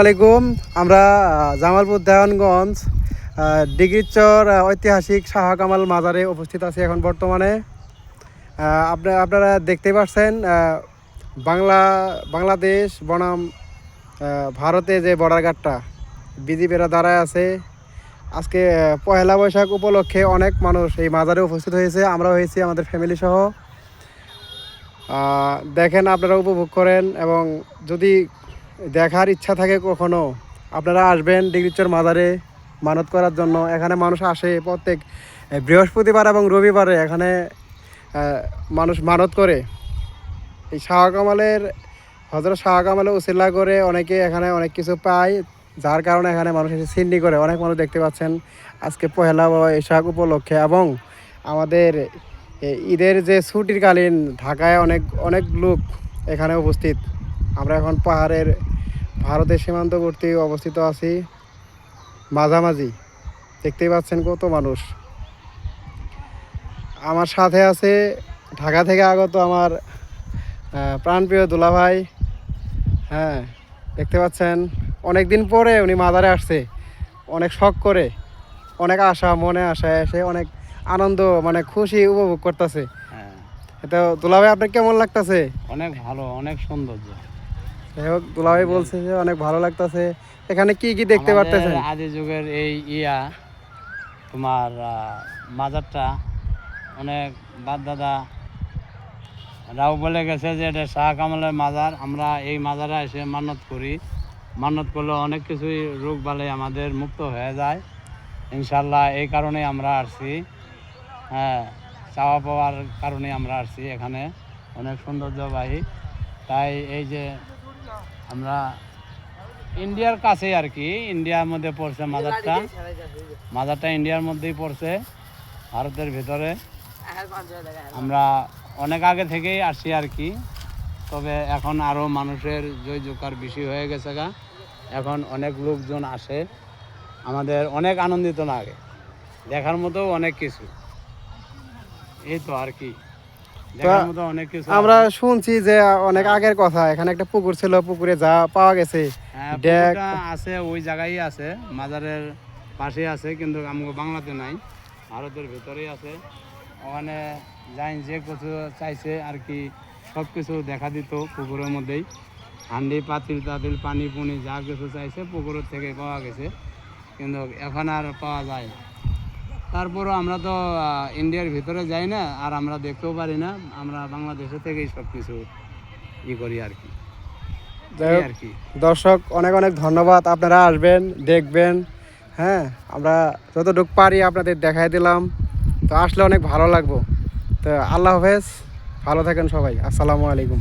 আলাইকুম। আমরা জামালপুর দেওয়ানগঞ্জ ডিগ্রিচর ঐতিহাসিক শাহ কামাল মাজারে উপস্থিত আছি এখন বর্তমানে। আপনারা দেখতে পাচ্ছেন বাংলাদেশ বনাম ভারতে যে বর্ডার গার্ডটা বিজিবিরা দাঁড়ায় আছে। আজকে পহেলা বৈশাখ উপলক্ষে অনেক মানুষ এই মাজারে উপস্থিত হয়েছে। আমরা হয়েছি আমাদের ফ্যামিলি সহ। দেখেন, আপনারা উপভোগ করেন এবং যদি দেখার ইচ্ছা থাকে কখনো আপনারা আসবেন ডিগ্রিচর মাজারে মানত করার জন্য। এখানে মানুষ আসে প্রত্যেক বৃহস্পতিবার এবং রবিবারে। এখানে মানুষ মানত করে এই শাহ কামালের হযরত শাহ কামালের উসিলা করে অনেকে এখানে অনেক কিছু পায়, যার কারণে এখানে মানুষ এসে সিন্ডি করে। অনেক মানুষ দেখতে পাচ্ছেন আজকে পহেলা বৈশাখ উপলক্ষে এবং আমাদের ঈদের যে ছুটির কালীন ঢাকায় অনেক লোক এখানে উপস্থিত। আমরা এখন পাহাড়ের ভারতের সীমান্তবর্তী অবস্থিত আছি, মাঝামাঝি। দেখতেই পাচ্ছেন কত মানুষ। আমার সাথে আছে ঢাকা থেকে আগত আমার প্রাণপ্রিয় দুলাভাই। হ্যাঁ, দেখতে পাচ্ছেন অনেক দিন পরে উনি মাজারে আসছে, অনেক শখ করে, অনেক আশা মনে আশা এসে অনেক আনন্দ খুশি উপভোগ করতেছে। এটা দুলাভাই, আপনার কেমন লাগতেছে? অনেক ভালো, অনেক সৌন্দর্য। যাই হোক, দুলাভাই বলছে যে অনেক ভালো লাগতেছে। এখানে কি কি দেখতে পারতেছেন? আদি যুগের এই তোমার মাজারটা অনেক বাপ দাদা রাও বলে গেছে যে এটা শাহ কামালের মাজার। আমরা এই মাজারে এসে মান্নত করি। মান্নত করলে অনেক কিছুই রোগ বালাই আমাদের মুক্ত হয়ে যায় ইনশাল্লাহ। এই কারণে আমরা আসছি, হ্যাঁ, চাওয়া পাওয়ার কারণে আমরা আসছি। এখানে অনেক সৌন্দর্যবাহী। তাই এই যে আমরা ইন্ডিয়ার কাছে আর কি, ইন্ডিয়ার মধ্যে পড়ছে মাজারটা ইন্ডিয়ার মধ্যেই পড়ছে, ভারতের ভিতরে। আমরা অনেক আগে থেকেই আসছি আর কি। তবে এখন আরও মানুষের জয় জোকার বেশি হয়ে গেছে গা, এখন অনেক লোকজন আসে। আমাদের অনেক আনন্দিত লাগে, দেখার মতো অনেক কিছু। এই তো আর কি, দেখার মতো অনেক কিছু। আমরা শুনছি যে অনেক আগের কথা, এখানে একটা পুকুর ছিল, পুকুরে যা পাওয়া গেছে আছে, ওই জায়গায় আছে, মাজারের পাশে আছে, কিন্তু আমাকে বাংলাতে নাই, ভারতের ভেতরেই আছে। ওখানে যাই যে কিছু চাইছে আর কি, সব কিছু দেখা দিত পুকুরের মধ্যেই। হান্ডি পাতিল টাতিল পানি পুনি যা কিছু চাইছে পুকুরের থেকে পাওয়া গেছে, কিন্তু এখন আর পাওয়া যায় না। তারপরও আমরা তো ইন্ডিয়ার ভিতরে যাই না, আর আমরা দেখতেও পারি না। আমরা বাংলাদেশে থেকেই সব কিছু করি আর কি। দর্শক, অনেক অনেক ধন্যবাদ। আপনারা আসবেন, দেখবেন। হ্যাঁ, আমরা যতটুকু পারি আপনাদের দেখাই দিলাম। তো আসলে অনেক ভালো লাগবো। তো আল্লাহ হাফেজ, ভালো থাকেন সবাই। আসসালামু আলাইকুম।